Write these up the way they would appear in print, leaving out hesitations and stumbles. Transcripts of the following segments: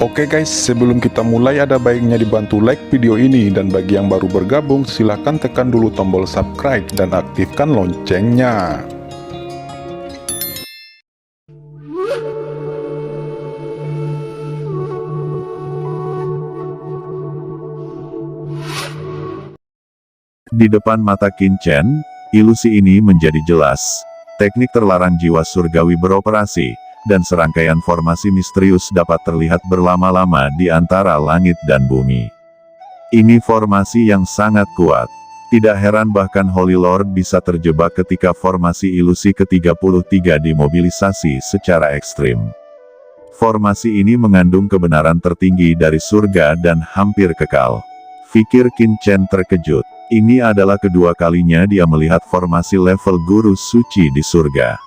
Oke guys, sebelum kita mulai ada baiknya dibantu like video ini, dan bagi yang baru bergabung silahkan tekan dulu tombol subscribe dan aktifkan loncengnya. Di depan mata Qin Chen, ilusi ini menjadi jelas. Teknik terlarang jiwa surgawi beroperasi, dan serangkaian formasi misterius dapat terlihat berlama-lama di antara langit dan bumi. Ini formasi yang sangat kuat. Tidak heran bahkan Holy Lord bisa terjebak ketika formasi ilusi ke-33 dimobilisasi secara ekstrim. Formasi ini mengandung kebenaran tertinggi dari surga dan hampir kekal. Pikir Qin Chen terkejut. Ini adalah kedua kalinya dia melihat formasi level guru suci di surga.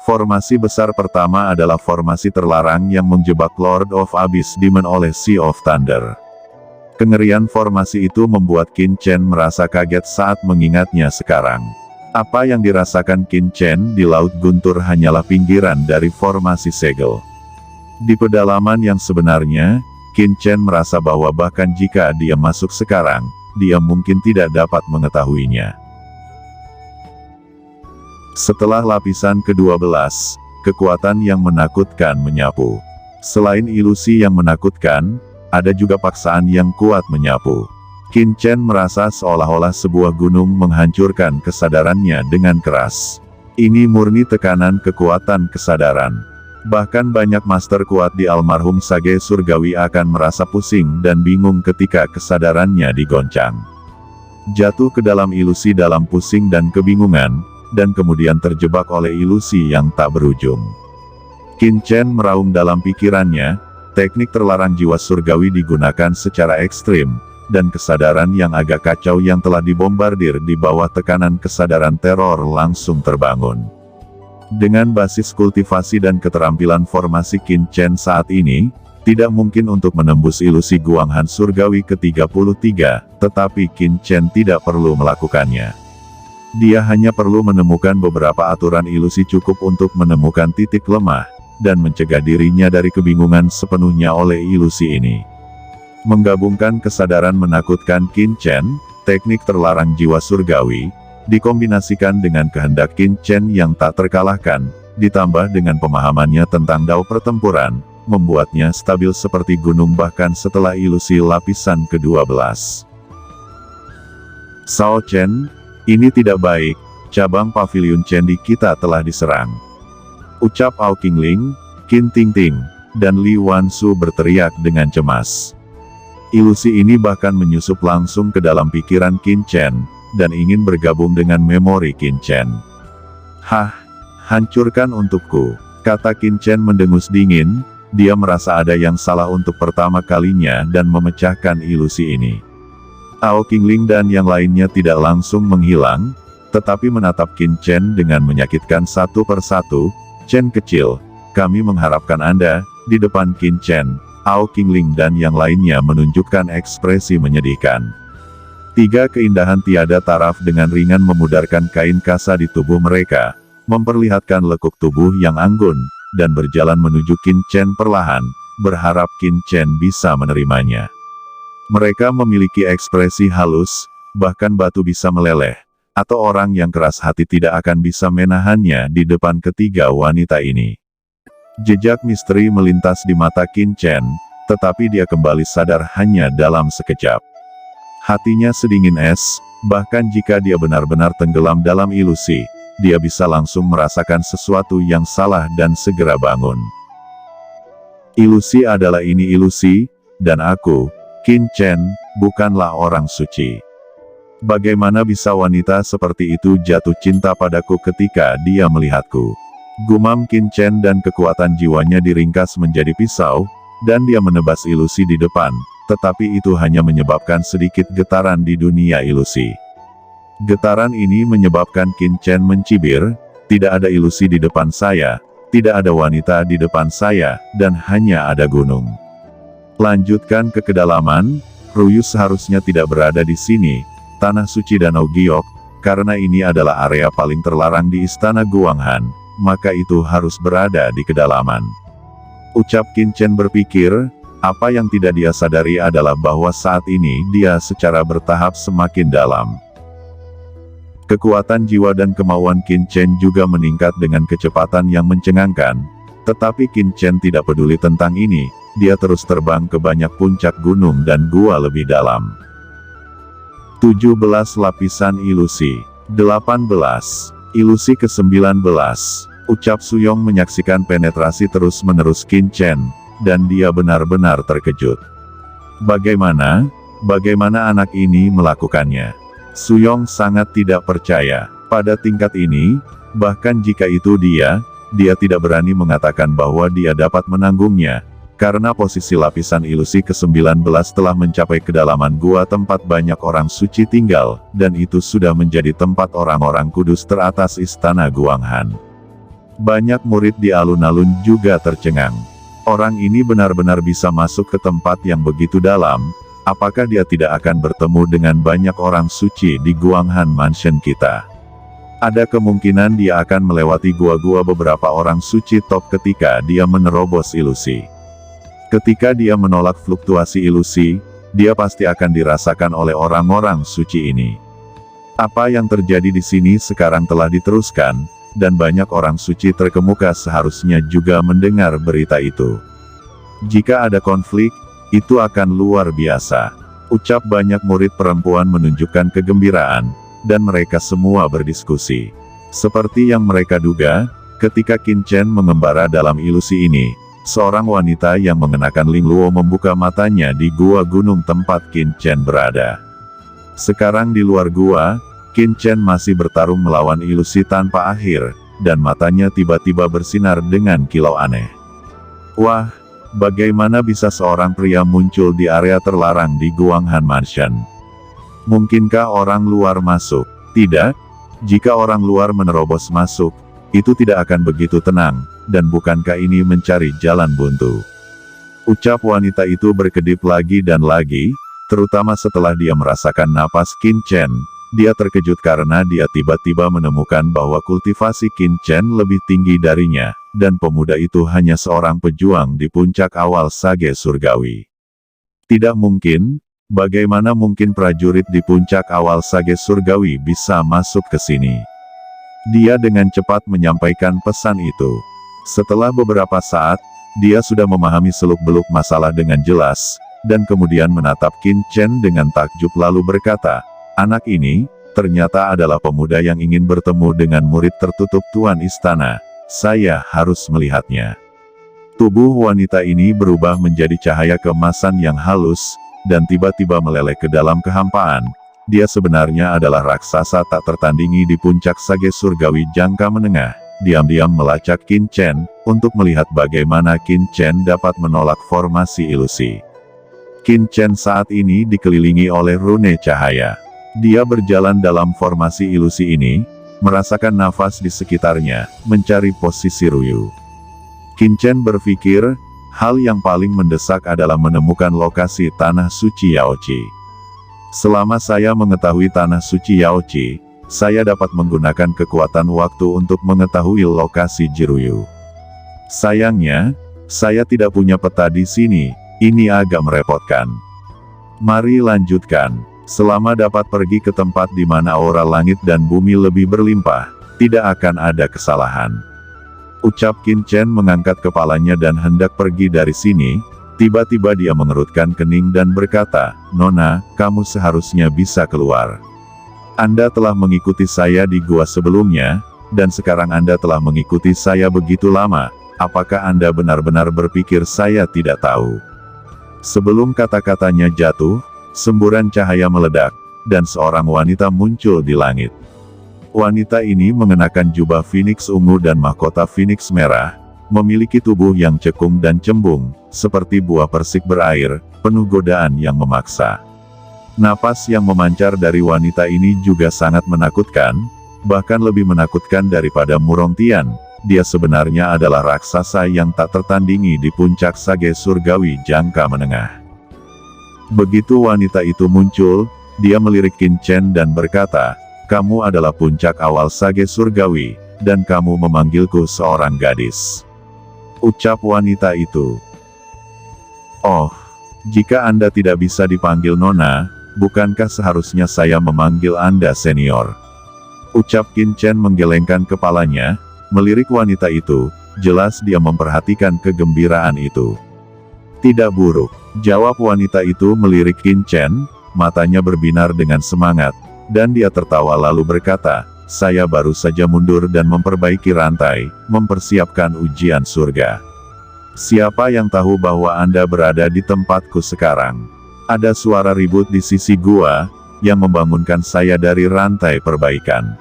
Formasi besar pertama adalah formasi terlarang yang menjebak Lord of Abyss Demon oleh Sea of Thunder. Kengerian formasi itu membuat Qin Chen merasa kaget saat mengingatnya sekarang. Apa yang dirasakan Qin Chen di Laut Guntur hanyalah pinggiran dari formasi segel. Di pedalaman yang sebenarnya, Qin Chen merasa bahwa bahkan jika dia masuk sekarang, dia mungkin tidak dapat mengetahuinya. Setelah lapisan ke-12, kekuatan yang menakutkan menyapu. Selain ilusi yang menakutkan, ada juga paksaan yang kuat menyapu. Qin Chen merasa seolah-olah sebuah gunung menghancurkan kesadarannya dengan keras. Ini murni tekanan kekuatan kesadaran. Bahkan banyak master kuat di almarhum Sage Surgawi akan merasa pusing dan bingung ketika kesadarannya digoncang. Jatuh ke dalam ilusi dalam pusing dan kebingungan, dan kemudian terjebak oleh ilusi yang tak berujung. Qin Chen meraung dalam pikirannya, teknik terlarang jiwa surgawi digunakan secara ekstrim, dan kesadaran yang agak kacau yang telah dibombardir di bawah tekanan kesadaran teror langsung terbangun. Dengan basis kultivasi dan keterampilan formasi Qin Chen saat ini, tidak mungkin untuk menembus ilusi Guanghan Surgawi ke-33, tetapi Qin Chen tidak perlu melakukannya. Dia hanya perlu menemukan beberapa aturan ilusi cukup untuk menemukan titik lemah, dan mencegah dirinya dari kebingungan sepenuhnya oleh ilusi ini. Menggabungkan kesadaran menakutkan Qin Chen, teknik terlarang jiwa surgawi, dikombinasikan dengan kehendak Qin Chen yang tak terkalahkan, ditambah dengan pemahamannya tentang dao pertempuran, membuatnya stabil seperti gunung bahkan setelah ilusi lapisan ke-12. Sao Chen, ini tidak baik, cabang pavilion Chen di kita telah diserang. Ucap Ao Qingling, Qin Tingting, dan Li Wansu berteriak dengan cemas. Ilusi ini bahkan menyusup langsung ke dalam pikiran Qin Chen, dan ingin bergabung dengan memori Qin Chen. Hah, hancurkan untukku, kata Qin Chen mendengus dingin, dia merasa ada yang salah untuk pertama kalinya dan memecahkan ilusi ini. Ao Qingling dan yang lainnya tidak langsung menghilang, tetapi menatap Qin Chen dengan menyakitkan satu persatu. Chen kecil, kami mengharapkan Anda. Di depan Qin Chen, Ao Qingling dan yang lainnya menunjukkan ekspresi menyedihkan. Tiga keindahan tiada taraf dengan ringan memudarkan kain kasa di tubuh mereka, memperlihatkan lekuk tubuh yang anggun, dan berjalan menuju Qin Chen perlahan, berharap Qin Chen bisa menerimanya. Mereka memiliki ekspresi halus, bahkan batu bisa meleleh, atau orang yang keras hati tidak akan bisa menahannya di depan ketiga wanita ini. Jejak misteri melintas di mata Qin Chen, tetapi dia kembali sadar hanya dalam sekejap. Hatinya sedingin es, bahkan jika dia benar-benar tenggelam dalam ilusi, dia bisa langsung merasakan sesuatu yang salah dan segera bangun. Ilusi adalah ini ilusi, dan aku, Qin Chen, bukanlah orang suci. Bagaimana bisa wanita seperti itu jatuh cinta padaku ketika dia melihatku? Gumam Qin Chen dan kekuatan jiwanya diringkas menjadi pisau, dan dia menebas ilusi di depan. Tetapi itu hanya menyebabkan sedikit getaran di dunia ilusi. Getaran ini menyebabkan Qin Chen mencibir, tidak ada ilusi di depan saya, tidak ada wanita di depan saya, dan hanya ada gunung. Lanjutkan ke kedalaman, Ruyus seharusnya tidak berada di sini, tanah suci Danau Giok, karena ini adalah area paling terlarang di Istana Guanghan, maka itu harus berada di kedalaman. Ucap Qin Chen berpikir, Apa yang tidak dia sadari adalah bahwa saat ini dia secara bertahap semakin dalam. Kekuatan jiwa dan kemauan Qin Chen juga meningkat dengan kecepatan yang mencengangkan, tetapi Qin Chen tidak peduli tentang ini, dia terus terbang ke banyak puncak gunung dan gua lebih dalam. 17 lapisan ilusi. 18. Ilusi ke-19. Ucap Suyong menyaksikan penetrasi terus-menerus Qin Chen, dan dia benar-benar terkejut. Bagaimana anak ini melakukannya? Suyong sangat tidak percaya. Pada tingkat ini, bahkan jika itu dia tidak berani mengatakan bahwa dia dapat menanggungnya, karena posisi lapisan ilusi ke-19 telah mencapai kedalaman gua tempat banyak orang suci tinggal, dan itu sudah menjadi tempat orang-orang kudus teratas istana Guanghan. Banyak murid di alun-alun juga tercengang. Orang ini benar-benar bisa masuk ke tempat yang begitu dalam. Apakah dia tidak akan bertemu dengan banyak orang suci di Guanghan Mansion kita? Ada kemungkinan dia akan melewati gua-gua beberapa orang suci top ketika dia menerobos ilusi. Ketika dia menolak fluktuasi ilusi, dia pasti akan dirasakan oleh orang-orang suci ini. Apa yang terjadi di sini sekarang telah diteruskan, dan banyak orang suci terkemuka seharusnya juga mendengar berita itu. Jika ada konflik, itu akan luar biasa. Ucap banyak murid perempuan menunjukkan kegembiraan, dan mereka semua berdiskusi. Seperti yang mereka duga, ketika Qin Chen mengembara dalam ilusi ini, seorang wanita yang mengenakan lingluo membuka matanya di gua gunung tempat Qin Chen berada. Sekarang di luar gua, Qin Chen masih bertarung melawan ilusi tanpa akhir, dan matanya tiba-tiba bersinar dengan kilau aneh. Wah! Bagaimana bisa seorang pria muncul di area terlarang di Guanghan Mansion? Mungkinkah orang luar masuk? Tidak. Jika orang luar menerobos masuk, itu tidak akan begitu tenang, dan bukankah ini mencari jalan buntu? Ucap wanita itu berkedip lagi dan lagi, terutama setelah dia merasakan napas Qin Chen. Dia terkejut karena dia tiba-tiba menemukan bahwa kultivasi Qin Chen lebih tinggi darinya, dan pemuda itu hanya seorang pejuang di puncak awal sage surgawi. Tidak mungkin, bagaimana mungkin prajurit di puncak awal sage surgawi bisa masuk ke sini? Dia dengan cepat menyampaikan pesan itu. Setelah beberapa saat, dia sudah memahami seluk-beluk masalah dengan jelas, dan kemudian menatap Qin Chen dengan takjub lalu berkata, anak ini, ternyata adalah pemuda yang ingin bertemu dengan murid tertutup Tuan Istana. Saya harus melihatnya. Tubuh wanita ini berubah menjadi cahaya keemasan yang halus, dan tiba-tiba meleleh ke dalam kehampaan. Dia sebenarnya adalah raksasa tak tertandingi di puncak sage surgawi jangka menengah. Diam-diam melacak Qin Chen, untuk melihat bagaimana Qin Chen dapat menolak formasi ilusi. Qin Chen saat ini dikelilingi oleh rune cahaya. Dia berjalan dalam formasi ilusi ini, merasakan nafas di sekitarnya, mencari posisi Ruyu. Qin Chen berpikir, hal yang paling mendesak adalah menemukan lokasi tanah suci Yaoqi. Selama saya mengetahui tanah suci Yaoqi, saya dapat menggunakan kekuatan waktu untuk mengetahui lokasi Jiruyu. Sayangnya, saya tidak punya peta di sini, ini agak merepotkan. Mari lanjutkan. Selama dapat pergi ke tempat di mana aura langit dan bumi lebih berlimpah, tidak akan ada kesalahan. Ucap Qin Chen mengangkat kepalanya dan hendak pergi dari sini, tiba-tiba dia mengerutkan kening dan berkata, Nona, kamu seharusnya bisa keluar. Anda telah mengikuti saya di gua sebelumnya, dan sekarang Anda telah mengikuti saya begitu lama, apakah Anda benar-benar berpikir saya tidak tahu? Sebelum kata-katanya jatuh, semburan cahaya meledak, dan seorang wanita muncul di langit. Wanita ini mengenakan jubah Phoenix ungu dan mahkota Phoenix merah, memiliki tubuh yang cekung dan cembung, seperti buah persik berair, penuh godaan yang memaksa. Napas yang memancar dari wanita ini juga sangat menakutkan, bahkan lebih menakutkan daripada Murong Tian. Dia sebenarnya adalah raksasa yang tak tertandingi di puncak sage surgawi jangka menengah. Begitu wanita itu muncul, dia melirik Qin Chen dan berkata, kamu adalah puncak awal sage surgawi, dan kamu memanggilku seorang gadis. Ucap wanita itu. Oh, jika Anda tidak bisa dipanggil Nona, bukankah seharusnya saya memanggil Anda senior? Ucap Qin Chen menggelengkan kepalanya, melirik wanita itu, jelas dia memperhatikan kegembiraan itu. Tidak buruk, jawab wanita itu melirik Qin Chen, matanya berbinar dengan semangat, dan dia tertawa lalu berkata, saya baru saja mundur dan memperbaiki rantai, mempersiapkan ujian surga. Siapa yang tahu bahwa Anda berada di tempatku sekarang? Ada suara ribut di sisi gua, yang membangunkan saya dari rantai perbaikan.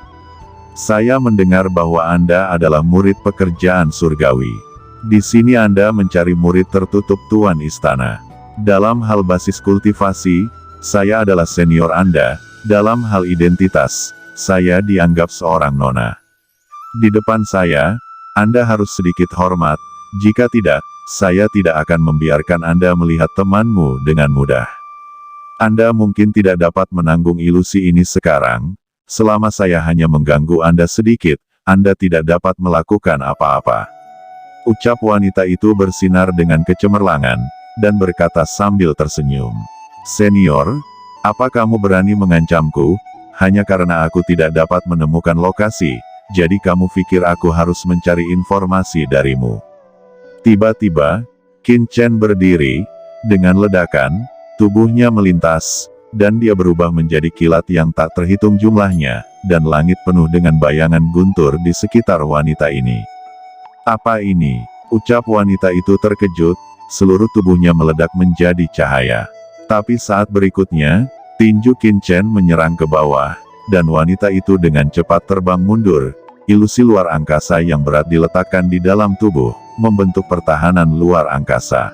Saya mendengar bahwa Anda adalah murid pekerjaan surgawi. Di sini Anda mencari murid tertutup Tuan Istana. Dalam hal basis kultivasi, saya adalah senior Anda. Dalam hal identitas, saya dianggap seorang nona. Di depan saya, Anda harus sedikit hormat. Jika tidak, saya tidak akan membiarkan Anda melihat temanmu dengan mudah. Anda mungkin tidak dapat menanggung ilusi ini sekarang. Selama saya hanya mengganggu Anda sedikit, Anda tidak dapat melakukan apa-apa. Ucap wanita itu bersinar dengan kecemerlangan, dan berkata sambil tersenyum. Senior, apa kamu berani mengancamku, hanya karena aku tidak dapat menemukan lokasi, jadi kamu pikir aku harus mencari informasi darimu? Tiba-tiba, Qin Chen berdiri, dengan ledakan, tubuhnya melintas, dan dia berubah menjadi kilat yang tak terhitung jumlahnya, dan langit penuh dengan bayangan guntur di sekitar wanita ini. Apa ini? Ucap wanita itu terkejut, seluruh tubuhnya meledak menjadi cahaya. Tapi saat berikutnya, tinju Qin Chen menyerang ke bawah, dan wanita itu dengan cepat terbang mundur. Ilusi luar angkasa yang berat diletakkan di dalam tubuh, membentuk pertahanan luar angkasa.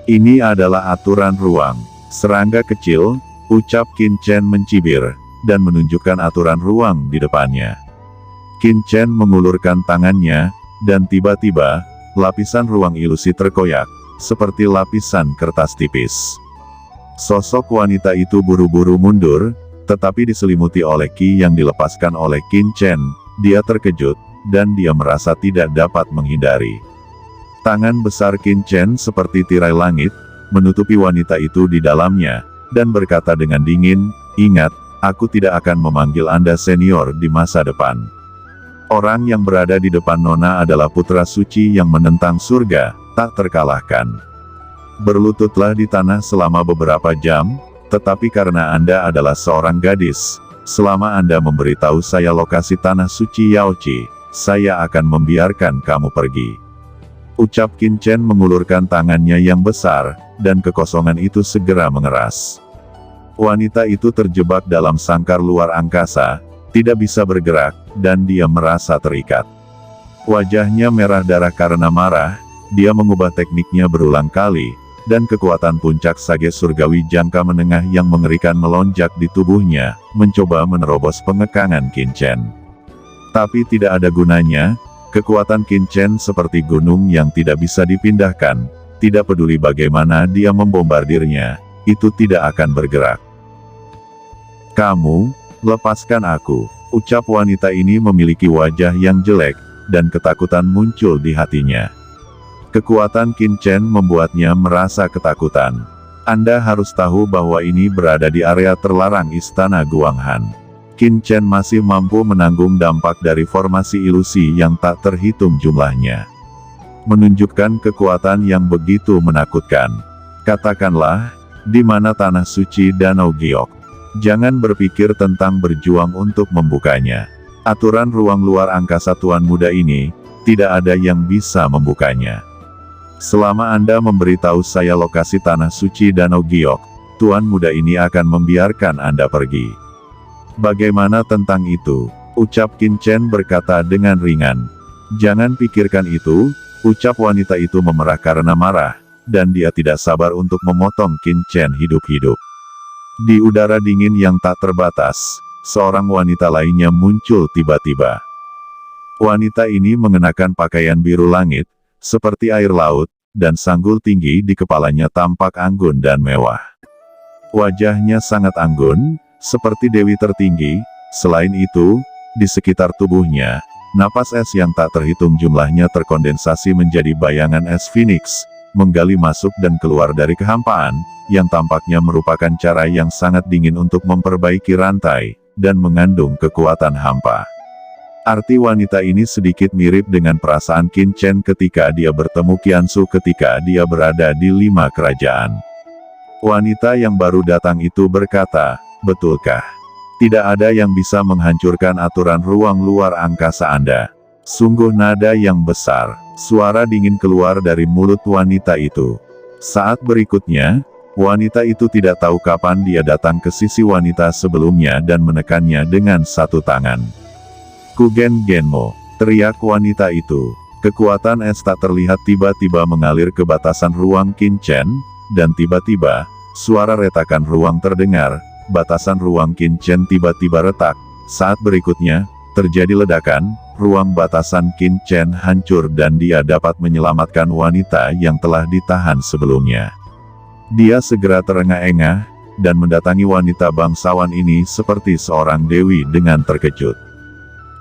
Ini adalah aturan ruang. Serangga kecil, ucap Qin Chen mencibir, dan menunjukkan aturan ruang di depannya. Qin Chen mengulurkan tangannya, dan tiba-tiba, lapisan ruang ilusi terkoyak, seperti lapisan kertas tipis. Sosok wanita itu buru-buru mundur, tetapi diselimuti oleh ki yang dilepaskan oleh Qin Chen. Dia terkejut, dan dia merasa tidak dapat menghindari. Tangan besar Qin Chen seperti tirai langit, menutupi wanita itu di dalamnya, dan berkata dengan dingin, ingat, aku tidak akan memanggil Anda senior di masa depan. Orang yang berada di depan Nona adalah putra suci yang menentang surga, tak terkalahkan. Berlututlah di tanah selama beberapa jam, tetapi karena Anda adalah seorang gadis, selama Anda memberitahu saya lokasi tanah suci Yaoqi, saya akan membiarkan kamu pergi. Ucap Qin Chen mengulurkan tangannya yang besar, dan kekosongan itu segera mengeras. Wanita itu terjebak dalam sangkar luar angkasa, tidak bisa bergerak, dan dia merasa terikat. Wajahnya merah darah karena marah, dia mengubah tekniknya berulang kali, dan kekuatan puncak sage surgawi jangka menengah yang mengerikan melonjak di tubuhnya, mencoba menerobos pengekangan Qin Chen. Tapi tidak ada gunanya, kekuatan Qin Chen seperti gunung yang tidak bisa dipindahkan, tidak peduli bagaimana dia membombardirnya, itu tidak akan bergerak. Kamu, lepaskan aku, ucap wanita ini memiliki wajah yang jelek, dan ketakutan muncul di hatinya. Kekuatan Qin Chen membuatnya merasa ketakutan. Anda harus tahu bahwa ini berada di area terlarang Istana Guanghan. Qin Chen masih mampu menanggung dampak dari formasi ilusi yang tak terhitung jumlahnya. Menunjukkan kekuatan yang begitu menakutkan. Katakanlah, di mana tanah suci Danau Giok? Jangan berpikir tentang berjuang untuk membukanya. Aturan ruang luar angkasa Tuan Muda ini, tidak ada yang bisa membukanya. Selama Anda memberitahu saya lokasi tanah suci Danau Giok, Tuan Muda ini akan membiarkan Anda pergi. Bagaimana tentang itu? Ucap Qin Chen berkata dengan ringan. Jangan pikirkan itu, ucap wanita itu memerah karena marah, dan dia tidak sabar untuk memotong Qin Chen hidup-hidup. Di udara dingin yang tak terbatas, seorang wanita lainnya muncul tiba-tiba. Wanita ini mengenakan pakaian biru langit, seperti air laut, dan sanggul tinggi di kepalanya tampak anggun dan mewah. Wajahnya sangat anggun, seperti dewi tertinggi. Selain itu, di sekitar tubuhnya, napas es yang tak terhitung jumlahnya terkondensasi menjadi bayangan es Phoenix, menggali masuk dan keluar dari kehampaan, yang tampaknya merupakan cara yang sangat dingin untuk memperbaiki rantai, dan mengandung kekuatan hampa. Arti wanita ini sedikit mirip dengan perasaan Qin Chen ketika dia bertemu Qiansu ketika dia berada di 5 kerajaan. Wanita yang baru datang itu berkata, "Betulkah? Tidak ada yang bisa menghancurkan aturan ruang luar angkasa Anda." Sungguh nada yang besar, suara dingin keluar dari mulut wanita itu. Saat berikutnya, wanita itu tidak tahu kapan dia datang ke sisi wanita sebelumnya dan menekannya dengan satu tangan. "Kugen Genmo," teriak wanita itu. Kekuatan es tak terlihat tiba-tiba mengalir ke batasan ruang Qin Chen, dan tiba-tiba, suara retakan ruang terdengar, batasan ruang Qin Chen tiba-tiba retak. Saat berikutnya, terjadi ledakan, ruang batasan Qin Chen hancur dan dia dapat menyelamatkan wanita yang telah ditahan sebelumnya. Dia segera terengah-engah, dan mendatangi wanita bangsawan ini seperti seorang dewi dengan terkejut.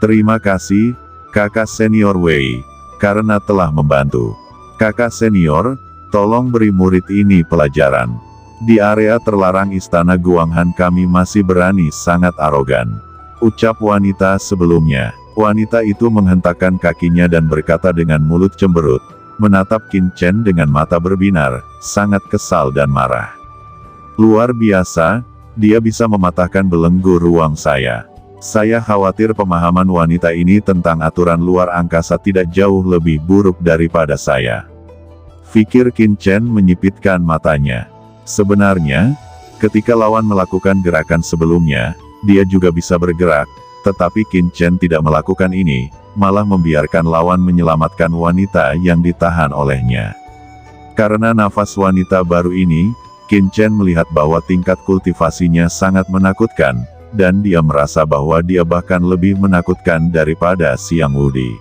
"Terima kasih, kakak senior Wei, karena telah membantu. Kakak senior, tolong beri murid ini pelajaran. Di area terlarang istana Guanghan kami masih berani sangat arogan," ucap wanita sebelumnya. Wanita itu menghentakkan kakinya dan berkata dengan mulut cemberut, menatap Qin Chen dengan mata berbinar, sangat kesal dan marah. "Luar biasa, dia bisa mematahkan belenggu ruang saya. Saya khawatir pemahaman wanita ini tentang aturan luar angkasa tidak jauh lebih buruk daripada saya," pikir Qin Chen menyipitkan matanya. Sebenarnya, ketika lawan melakukan gerakan sebelumnya, dia juga bisa bergerak, tetapi Qin Chen tidak melakukan ini, malah membiarkan lawan menyelamatkan wanita yang ditahan olehnya. Karena nafas wanita baru ini, Qin Chen melihat bahwa tingkat kultivasinya sangat menakutkan, dan dia merasa bahwa dia bahkan lebih menakutkan daripada Xiang Wudi.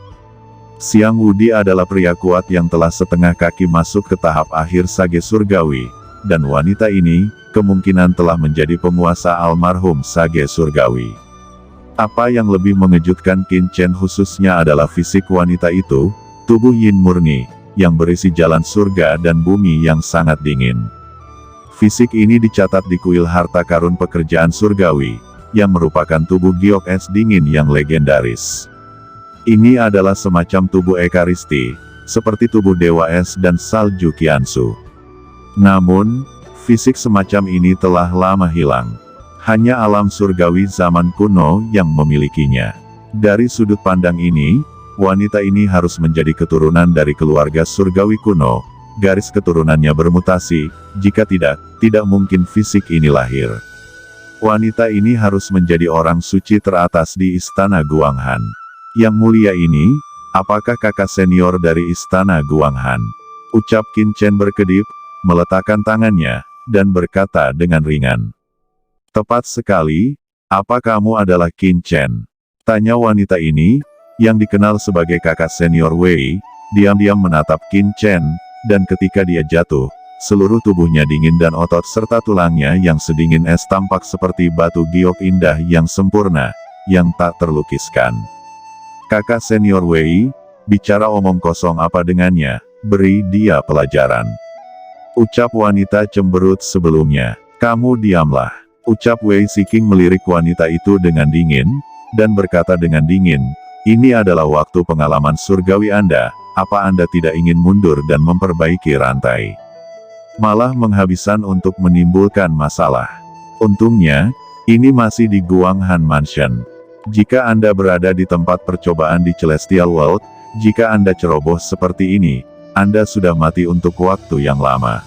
Xiang Wudi adalah pria kuat yang telah setengah kaki masuk ke tahap akhir sage surgawi, dan wanita ini, kemungkinan telah menjadi penguasa almarhum sage surgawi. Apa yang lebih mengejutkan Qin Chen khususnya adalah fisik wanita itu, tubuh yin murni, yang berisi jalan surga dan bumi yang sangat dingin. Fisik ini dicatat di kuil harta karun pekerjaan surgawi, yang merupakan tubuh giok es dingin yang legendaris. Ini adalah semacam tubuh ekaristi, seperti tubuh dewa es dan salju Qiansu. Namun, fisik semacam ini telah lama hilang. Hanya alam surgawi zaman kuno yang memilikinya. Dari sudut pandang ini, wanita ini harus menjadi keturunan dari keluarga surgawi kuno. Garis keturunannya bermutasi, jika tidak mungkin fisik ini lahir. Wanita ini harus menjadi orang suci teratas di istana Guanghan. Yang mulia ini, apakah kakak senior dari istana Guanghan? Ucap Qin Chen berkedip, meletakkan tangannya, dan berkata dengan ringan. "Tepat sekali, apa kamu adalah Qin Chen?" tanya wanita ini, yang dikenal sebagai kakak senior Wei, diam-diam menatap Qin Chen, dan ketika dia jatuh, seluruh tubuhnya dingin dan otot serta tulangnya yang sedingin es tampak seperti batu giok indah yang sempurna, yang tak terlukiskan. "Kakak senior Wei, bicara omong kosong apa dengannya, beri dia pelajaran," ucap wanita cemberut sebelumnya. "Kamu diamlah," ucap Wei Siking melirik wanita itu dengan dingin, dan berkata dengan dingin, "Ini adalah waktu pengalaman surgawi Anda, apa Anda tidak ingin mundur dan memperbaiki rantai? Malah menghabiskan untuk menimbulkan masalah. Untungnya, ini masih di Guanghan Mansion. Jika Anda berada di tempat percobaan di Celestial World, jika Anda ceroboh seperti ini, Anda sudah mati untuk waktu yang lama.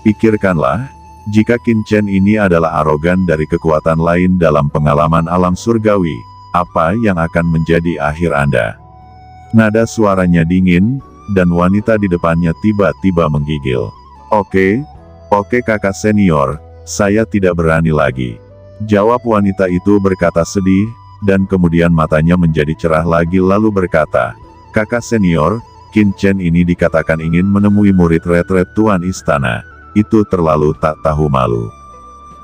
Pikirkanlah, jika Qin Chen ini adalah arogan dari kekuatan lain dalam pengalaman alam surgawi, apa yang akan menjadi akhir Anda?" Nada suaranya dingin, dan wanita di depannya tiba-tiba menggigil. Oke, kakak senior, saya tidak berani lagi," jawab wanita itu berkata sedih, dan kemudian matanya menjadi cerah lagi lalu berkata, "Kakak senior, Qin Chen ini dikatakan ingin menemui murid retret Tuan Istana. Itu terlalu tak tahu malu,"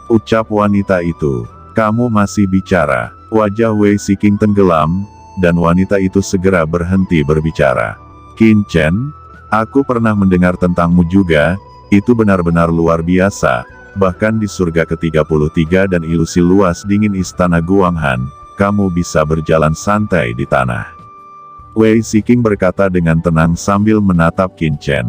ucap wanita itu. "Kamu masih bicara?" Wajah Wei Siking tenggelam, dan wanita itu segera berhenti berbicara. "Qin Chen, Aku pernah mendengar tentangmu juga, itu benar-benar luar biasa, bahkan di surga ke-33 dan ilusi luas dingin istana Guanghan, kamu bisa berjalan santai di tanah. Wei Ziqing berkata dengan tenang sambil menatap Qin Chen.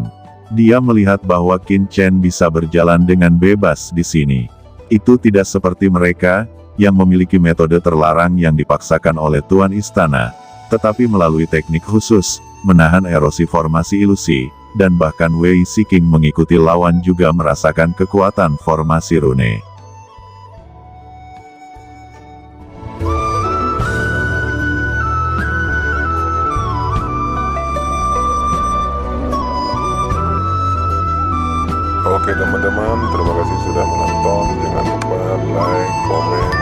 Dia melihat bahwa Qin Chen bisa berjalan dengan bebas di sini. Itu tidak seperti mereka, yang memiliki metode terlarang yang dipaksakan oleh Tuan Istana, tetapi melalui teknik khusus, menahan erosi formasi ilusi, dan bahkan Wei Ziqing mengikuti lawan juga merasakan kekuatan formasi rune. Oke teman-teman, terima kasih sudah menonton. Jangan lupa like, komen,